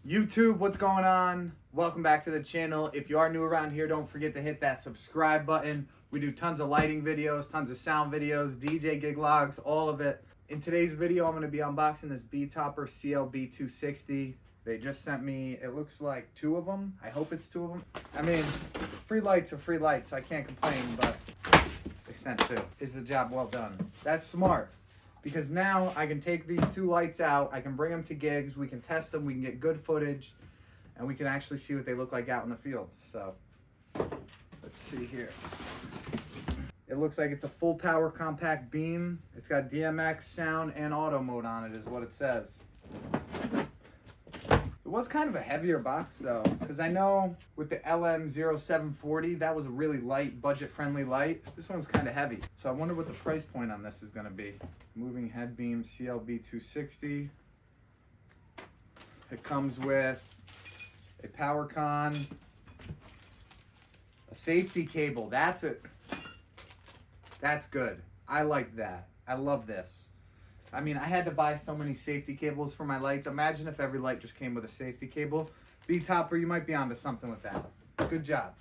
YouTube, what's going on? Welcome back to the channel. If you are new around here, don't forget to hit that subscribe button. We do tons of lighting videos, tons of sound videos, DJ gig logs, all of it. In today's video, I'm going to be unboxing this Betopper CLB260. They just sent me, it looks like 2 of them. I hope it's 2 of them. I mean, free lights are free lights, so I can't complain, but they sent 2. Is the job well done? That's smart. Because now I can take these 2 lights out, I can bring them to gigs, we can test them, we can get good footage, and we can actually see what they look like out in the field. So, let's see here. It looks like it's a full power compact beam. It's got DMX, sound, and auto mode on it is what it says. It was kind of a heavier box though, because I know with the LM0740, that was a really light, budget-friendly light. This one's kind of heavy. So I wonder what the price point on this is going to be. Moving head beam CLB260. It comes with a power con, a safety cable. That's it. That's good. I like that. I love this. I mean, I had to buy so many safety cables for my lights. Imagine if every light just came with a safety cable. Betopper, you might be onto something with that. Good job.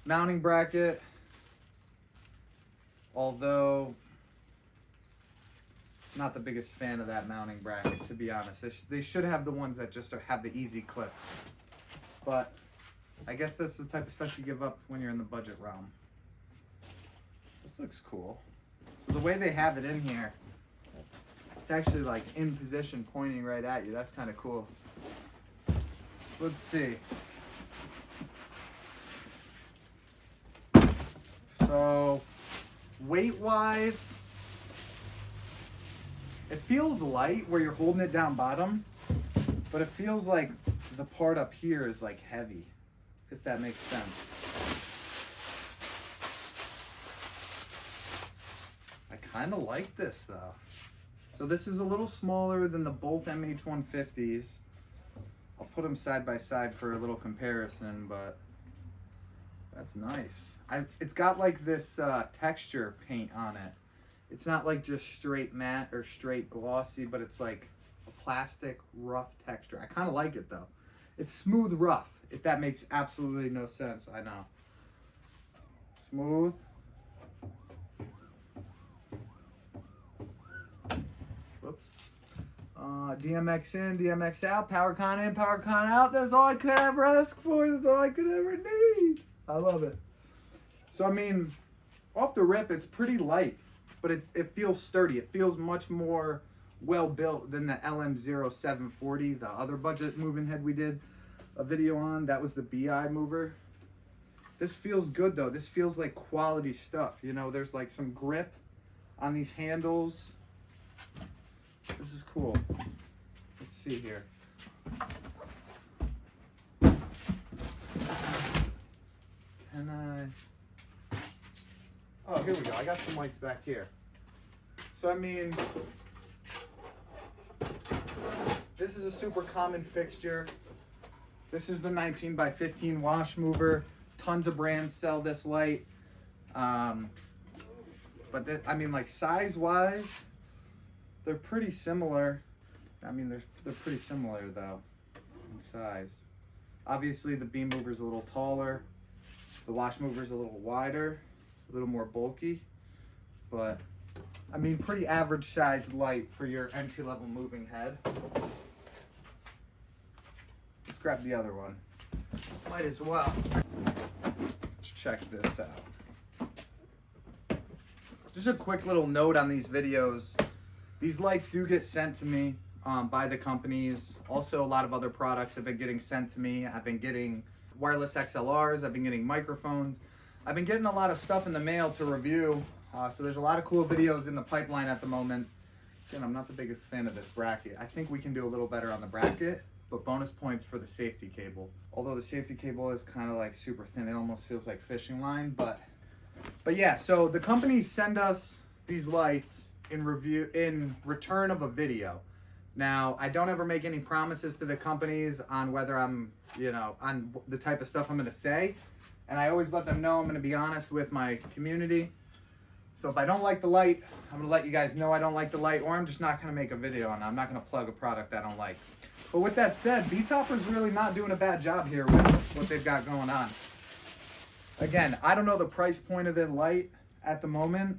Mounting bracket. Although, not the biggest fan of that mounting bracket, to be honest. They should have the ones that just have the easy clips. But I guess that's the type of stuff you give up when you're in the budget realm. This looks cool. The way they have it in here, it's actually like in position pointing right at you. That's kind of cool. Let's see. So, weight-wise, it feels light where you're holding it down bottom, but it feels like the part up here is like heavy, if that makes sense. I kind of like this though. So this is a little smaller than the both MH150s. I'll put them side by side for a little comparison, but that's nice. It's got like this texture paint on it. It's not like just straight matte or straight glossy, but it's like a plastic rough texture. I kind of like it though. It's smooth rough, if that makes absolutely no sense. I know. Smooth. Whoops. DMX in, DMX out, power con in, power con out. That's all I could ever ask for. That's all I could ever need. I love it. So I mean, off the rip, it's pretty light, but it feels sturdy. It feels much more well built than the LM0740, the other budget moving head we did a video on. That was the BI mover. This feels good though. This feels like quality stuff. You know, there's like some grip on these handles. This is cool. Let's see here. Can I? Oh, here we go. I got some lights back here. So, I mean, this is a super common fixture. This is the 19 by 15 wash mover. Tons of brands sell this light. But I mean, like size-wise, they're pretty similar. I mean, they're pretty similar though in size. Obviously, the beam mover is a little taller. The wash mover is a little wider, a little more bulky. But I mean, pretty average sized light for your entry-level moving head. Let's grab the other one. Might as well. Let's check this out. Just a quick little note on these videos. These lights do get sent to me by the companies. Also, a lot of other products have been getting sent to me. I've been getting wireless XLRs. I've been getting microphones. I've been getting a lot of stuff in the mail to review. So there's a lot of cool videos in the pipeline at the moment. Again, I'm not the biggest fan of this bracket. I think we can do a little better on the bracket, but bonus points for the safety cable. Although the safety cable is kind of like super thin. It almost feels like fishing line, but yeah, so the companies send us these lights in return of a video. Now, I don't ever make any promises to the companies on whether I'm, on the type of stuff I'm going to say. And I always let them know I'm going to be honest with my community. So if I don't like the light, I'm gonna let you guys know I don't like the light, or I'm just not gonna make a video on it. I'm not gonna plug a product I don't like. But with that said, Betopper's really not doing a bad job here with what they've got going on. Again, I don't know the price point of the light at the moment.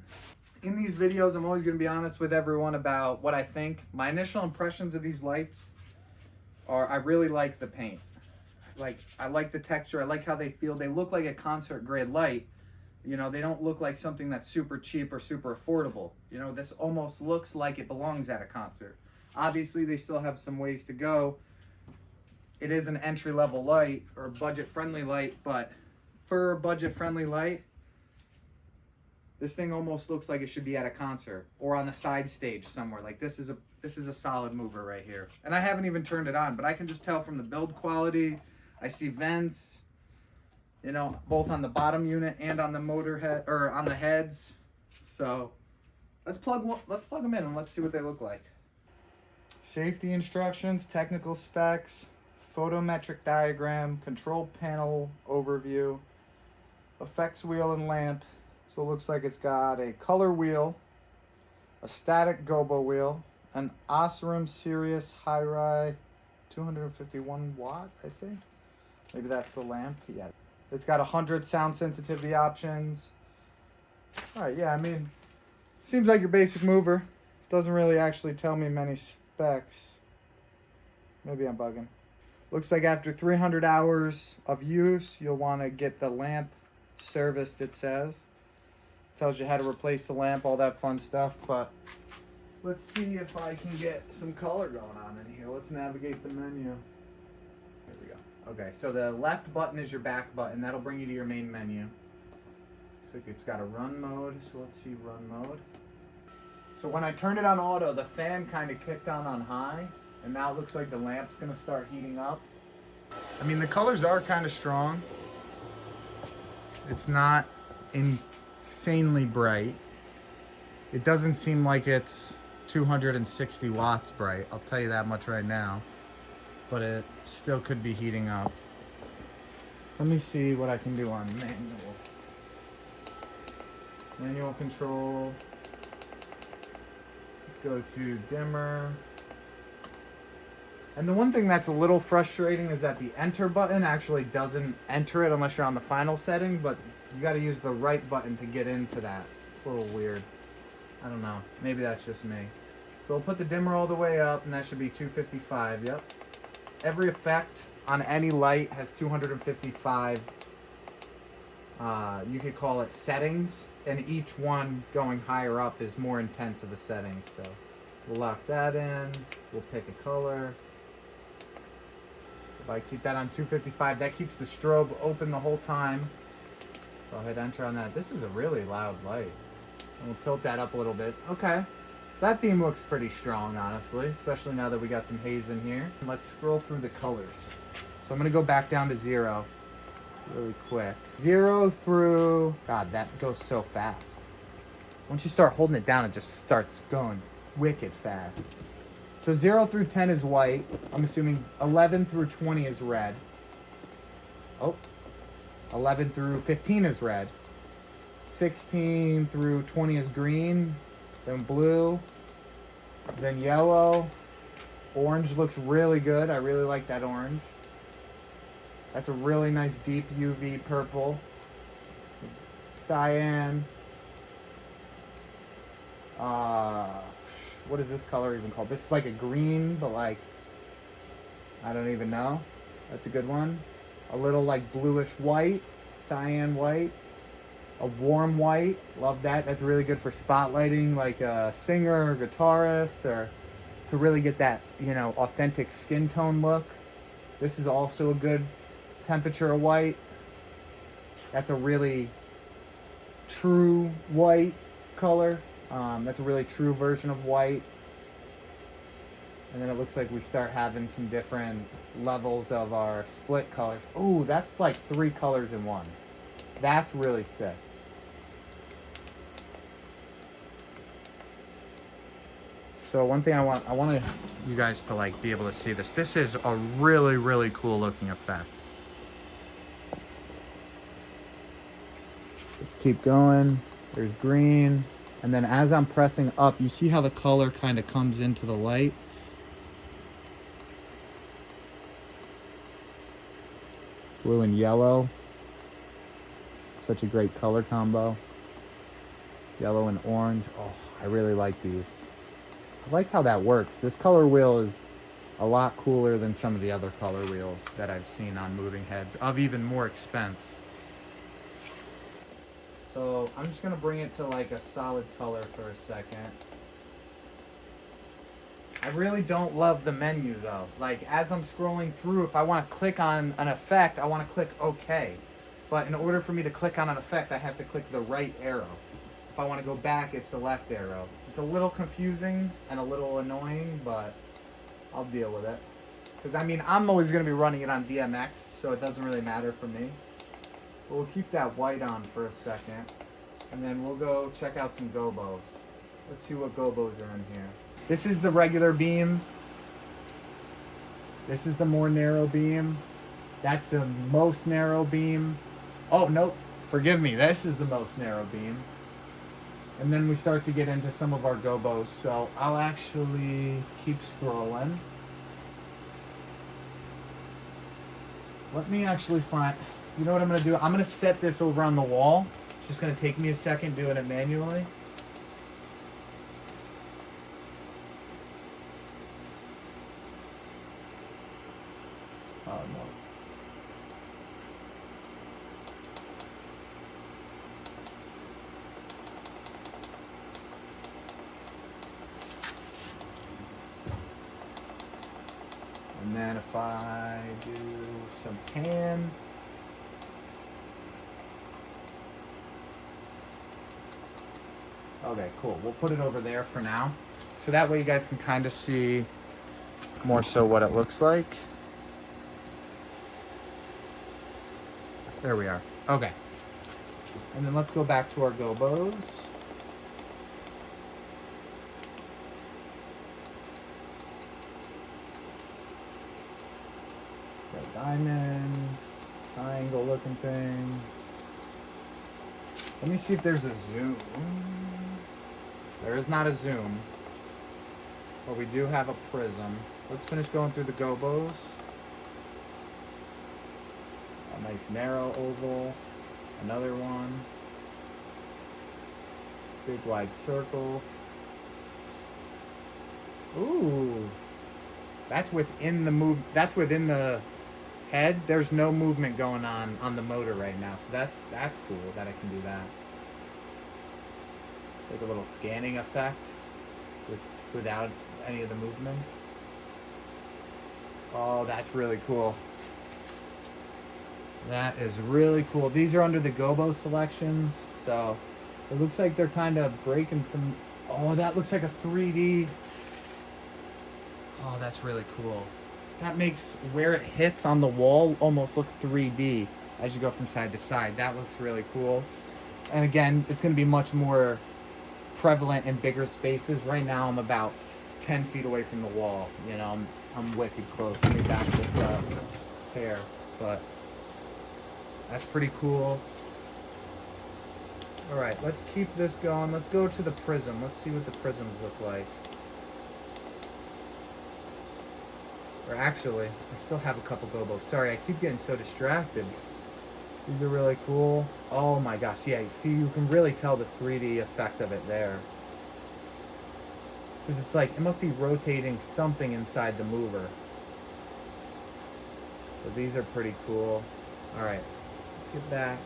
In these videos, I'm always gonna be honest with everyone about what I think. My initial impressions of these lights are, I really like the paint. Like, I like the texture, I like how they feel. They look like a concert grade light. You know, they don't look like something that's super cheap or super affordable. You know, this almost looks like it belongs at a concert. Obviously, they still have some ways to go. It is an entry-level light or budget-friendly light, but for a budget-friendly light, this thing almost looks like it should be at a concert or on the side stage somewhere. Like, this is a solid mover right here. And I haven't even turned it on, but I can just tell from the build quality. I see vents, you know, both on the bottom unit and on the motor head, or on the heads. So let's plug them in and let's see what they look like. Safety instructions, technical specs, photometric diagram, control panel overview, effects wheel and lamp. So it looks like it's got a color wheel, a static gobo wheel, an Osram Sirius High-Ri 251 watt, I think. Maybe that's the lamp. Yeah. It's got 100 sound sensitivity options. All right, yeah, I mean, seems like your basic mover. Doesn't really actually tell me many specs. Maybe I'm bugging. Looks like after 300 hours of use, you'll want to get the lamp serviced, it says. Tells you how to replace the lamp, all that fun stuff. But let's see if I can get some color going on in here. Let's navigate the menu. Okay, so the left button is your back button. That'll bring you to your main menu. Looks like it's got a run mode, so let's see run mode. So when I turned it on auto, the fan kind of kicked on high, and now it looks like the lamp's gonna start heating up. I mean, the colors are kind of strong. It's not insanely bright. It doesn't seem like it's 260 watts bright, I'll tell you that much right now. But it still could be heating up. Let me see what I can do on manual. Manual control. Let's go to dimmer. And the one thing that's a little frustrating is that the enter button actually doesn't enter it unless you're on the final setting, but you gotta use the right button to get into that. It's a little weird. I don't know, maybe that's just me. So we'll put the dimmer all the way up, and that should be 255, yep. Every effect on any light has 255, you could call it settings, and each one going higher up is more intense of a setting. So we'll lock that in, we'll pick a color. If I keep that on 255, that keeps the strobe open the whole time. So I'll hit enter on that. This is a really loud light. And we'll tilt that up a little bit. Okay. That beam looks pretty strong, honestly, especially now that we got some haze in here. Let's scroll through the colors. So I'm gonna go back down to 0 really quick. 0 through, God, that goes so fast. Once you start holding it down, it just starts going wicked fast. So 0 through 10 is white. I'm assuming 11 through 20 is red. Oh, 11 through 15 is red. 16 through 20 is green. Then blue, then yellow. Orange looks really good. I really like that orange. That's a really nice deep UV purple. Cyan. What is this color even called? This is like a green, but like, I don't even know. That's a good one. A little like bluish white, cyan white. A warm white, love that. That's really good for spotlighting like a singer or guitarist, or to really get that, you know, authentic skin tone look. This is also a good temperature of white. That's a really true white color. That's a really true version of white. And then it looks like we start having some different levels of our split colors. Ooh, that's like 3 colors in one. That's really sick. So one thing I want you guys to like be able to see this. This is a really, really cool looking effect. Let's keep going. There's green. And then as I'm pressing up, you see how the color kind of comes into the light? Blue and yellow. Such a great color combo. Yellow and orange. Oh, I really like these. I like how that works. This color wheel is a lot cooler than some of the other color wheels that I've seen on moving heads of even more expense. So I'm just gonna bring it to like a solid color for a second. I really don't love the menu though. Like as I'm scrolling through, if I want to click on an effect, I want to click OK. But in order for me to click on an effect, I have to click the right arrow. If I want to go back, it's the left arrow. It's a little confusing and a little annoying, but I'll deal with it. Because I mean, I'm always going to be running it on DMX, so it doesn't really matter for me. But we'll keep that white on for a second. And then we'll go check out some gobos. Let's see what gobos are in here. This is the regular beam. This is the more narrow beam. That's the most narrow beam. Oh, nope. Forgive me. This is the most narrow beam. And then we start to get into some of our gobos. So I'll actually keep scrolling. Let me actually find... You know what I'm going to do? I'm going to set this over on the wall. It's just going to take me a second doing it manually. Oh, no. And then if I do some pan. Okay, cool. We'll put it over there for now. So that way you guys can kind of see more so what it looks like. There we are. Okay. And then let's go back to our gobos. Got diamond, triangle looking thing. Let me see if there's a zoom. There is not a zoom. But we do have a prism. Let's finish going through the gobos. A nice narrow oval. Another one. Big wide circle. Ooh. That's within the that's within the head. There's no movement going on the motor right now. So that's cool that I can do that. It's like a little scanning effect without any of the movements. Oh, that's really cool. That is really cool. These are under the gobo selections, so it looks like they're kind of breaking some... Oh, that looks like a 3D. Oh, that's really cool. That makes where it hits on the wall almost look 3D as you go from side to side. That looks really cool. And again, it's going to be much more prevalent in bigger spaces. Right now, I'm about 10 feet away from the wall. You know, I'm wicked close. Let me back this up. Fair, but that's pretty cool. All right, let's keep this going. Let's go to the prism. Let's see what the prisms look like. Or actually, I still have a couple gobos. Sorry, I keep getting so distracted. These are really cool. Oh my gosh, yeah, see, you can really tell the 3D effect of it there. Because it's like, it must be rotating something inside the mover. So these are pretty cool. All right, let's get back.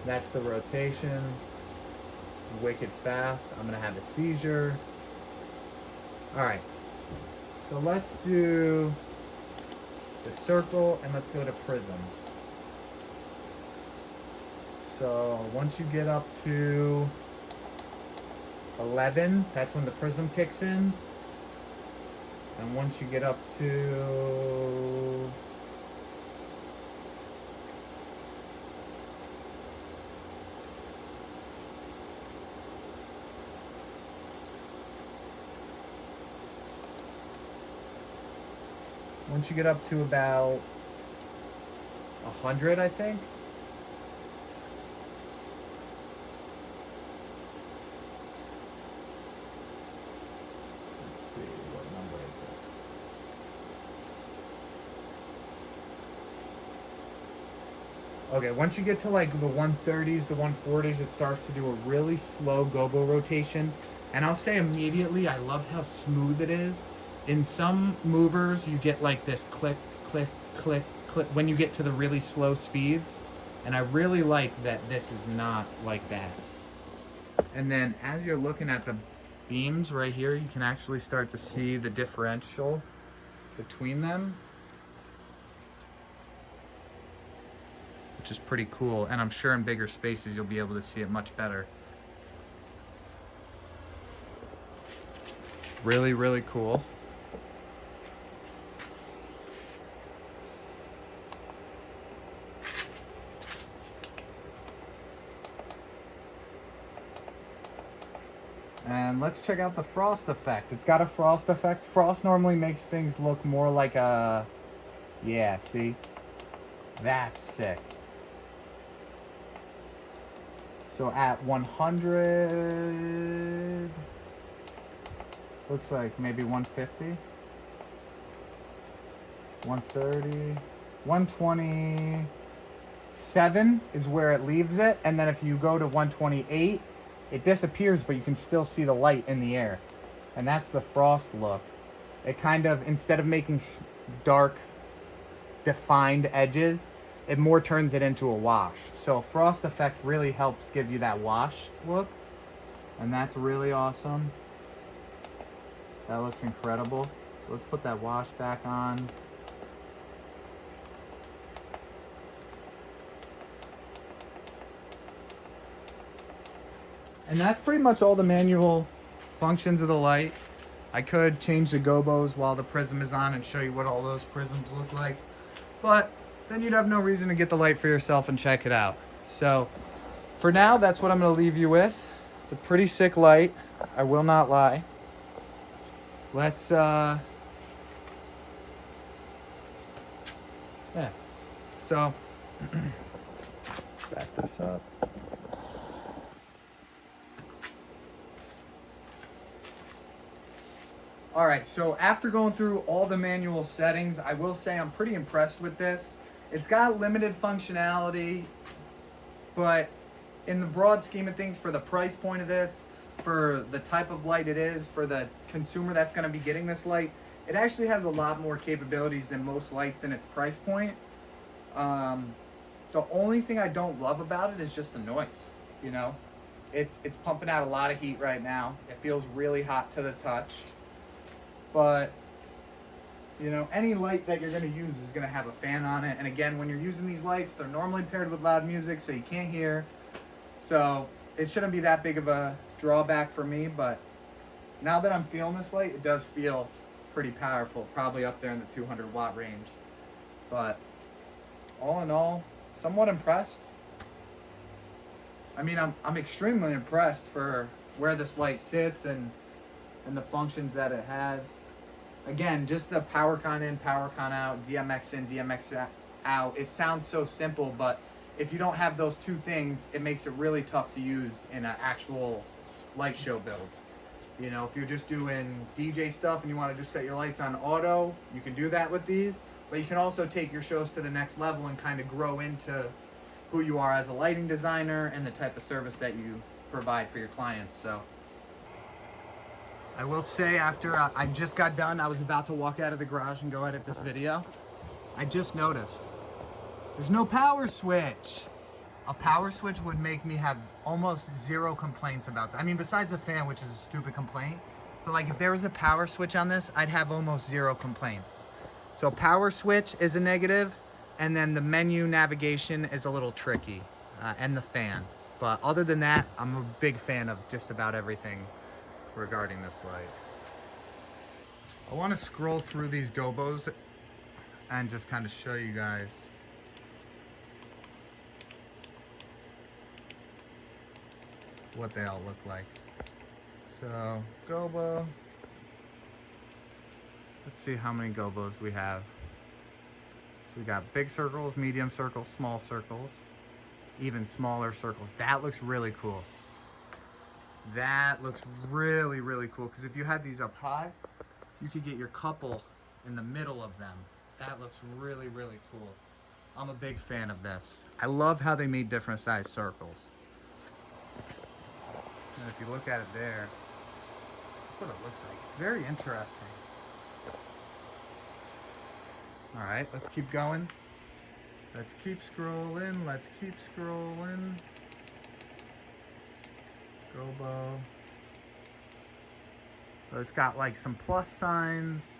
That's the rotation. Wicked fast. I'm gonna have a seizure. All right, so let's do the circle and let's go to prisms. So once you get up to 11, that's when the prism kicks in. And once you get up to about 100, I think, Okay, once you get to like the 130s, the 140s, it starts to do a really slow gobo rotation. And I'll say immediately, I love how smooth it is. In some movers, you get like this click, click, click, click when you get to the really slow speeds. And I really like that this is not like that. And then as you're looking at the beams right here, you can actually start to see the differential between them, which is pretty cool. And I'm sure in bigger spaces, you'll be able to see it much better. Really, really cool. And let's check out the frost effect. It's got a frost effect. Frost normally makes things look more like a... Yeah, see? That's sick. So at 100... Looks like maybe 150. 130. 127 is where it leaves it. And then if you go to 128... it disappears, but you can still see the light in the air. And that's the frost look. It kind of, instead of making dark, defined edges, it more turns it into a wash. So frost effect really helps give you that wash look. And that's really awesome. That looks incredible. So let's put that wash back on. And that's pretty much all the manual functions of the light. I could change the gobos while the prism is on and show you what all those prisms look like. But then you'd have no reason to get the light for yourself and check it out. So for now, that's what I'm going to leave you with. It's a pretty sick light. I will not lie. Let's, yeah. So, back this up. All right, so after going through all the manual settings, I will say I'm pretty impressed with this. It's got limited functionality, but in the broad scheme of things, for the price point of this, for the type of light it is, for the consumer that's going to be getting this light, it actually has a lot more capabilities than most lights in its price point. The only thing I don't love about it is just the noise, you know? It's pumping out a lot of heat right now. It feels really hot to the touch. But, you know, any light that you're going to use is going to have a fan on it. And again, when you're using these lights, they're normally paired with loud music, so you can't hear. So it shouldn't be that big of a drawback for me. But now that I'm feeling this light, it does feel pretty powerful. Probably up there in the 200 watt range. But all in all, somewhat impressed. I mean, I'm extremely impressed for where this light sits and the functions that it has. Again, just the power con in, power con out, DMX in, DMX out. It sounds so simple, but if you don't have those two things, it makes it really tough to use in an actual light show build. You know, if you're just doing DJ stuff and you want to just set your lights on auto, you can do that with these. But you can also take your shows to the next level and kind of grow into who you are as a lighting designer and the type of service that you provide for your clients. So I will say, after I just got done, I was about to walk out of the garage and go edit this video. I just noticed there's no power switch. A power switch would make me have almost zero complaints about that. I mean, besides the fan, which is a stupid complaint, but like if there was a power switch on this, I'd have almost zero complaints. So power switch is a negative, and then the menu navigation is a little tricky, and the fan. But other than that, I'm a big fan of just about everything regarding this light. I want to scroll through these gobos and just kind of show you guys what they all look like. So gobo, let's see how many gobos we have. So we got big circles, medium circles, small circles, even smaller circles. That looks really cool. That looks really, really cool, because if you had these up high, you could get your couple in the middle of them. That looks really, really cool. I'm a big fan of this. I love how they made different size circles. And if you look at it there, that's what it looks like. It's very interesting. All right, let's keep going. Let's keep scrolling. Let's keep scrolling. Gobo. So it's got like some plus signs,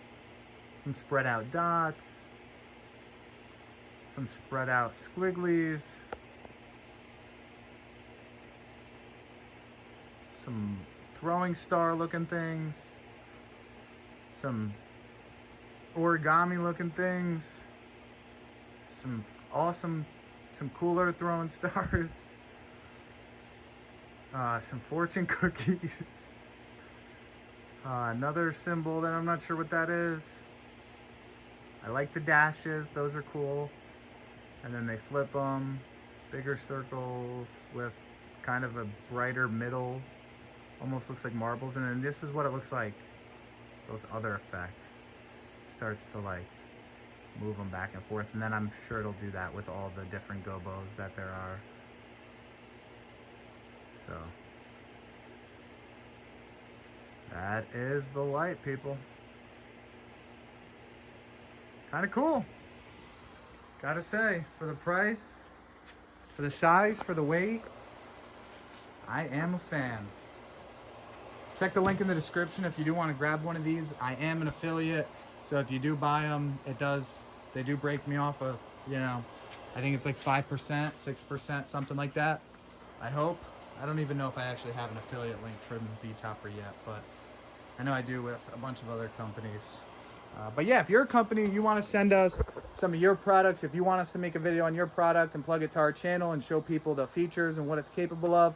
some spread out dots, some spread out squigglies, some throwing star looking things, some origami looking things, some awesome, some cooler throwing stars, some fortune cookies, another symbol that I'm not sure what that is. I like the dashes, those are cool. And then they flip them, bigger circles with kind of a brighter middle, almost looks like marbles. And then this is what it looks like, those other effects. Starts to like move them back and forth. And then I'm sure it'll do that with all the different gobos that there are. So that is the light, people. Kind of cool. Gotta say, for the price, for the size, for the weight, I am a fan. Check the link in the description if you do want to grab one of these. I am an affiliate, so if you do buy them, they do break me off a, I think it's like 5%, 6%, something like that. I hope. I don't even know if I actually have an affiliate link from Betopper yet, but I know I do with a bunch of other companies. But yeah, if you're a company, you want to send us some of your products, if you want us to make a video on your product and plug it to our channel and show people the features and what it's capable of,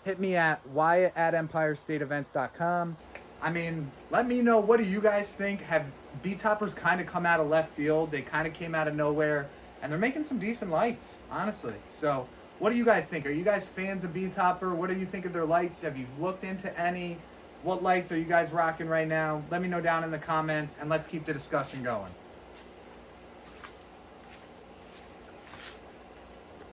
hit me at wyatt@empirestateevents.com. I mean, let me know, what do you guys think? Have Betoppers kind of come out of left field? They kind of came out of nowhere, and they're making some decent lights, honestly. So what do you guys think? Are you guys fans of Betopper? What do you think of their lights? Have you looked into any? What lights are you guys rocking right now? Let me know down in the comments, and let's keep the discussion going.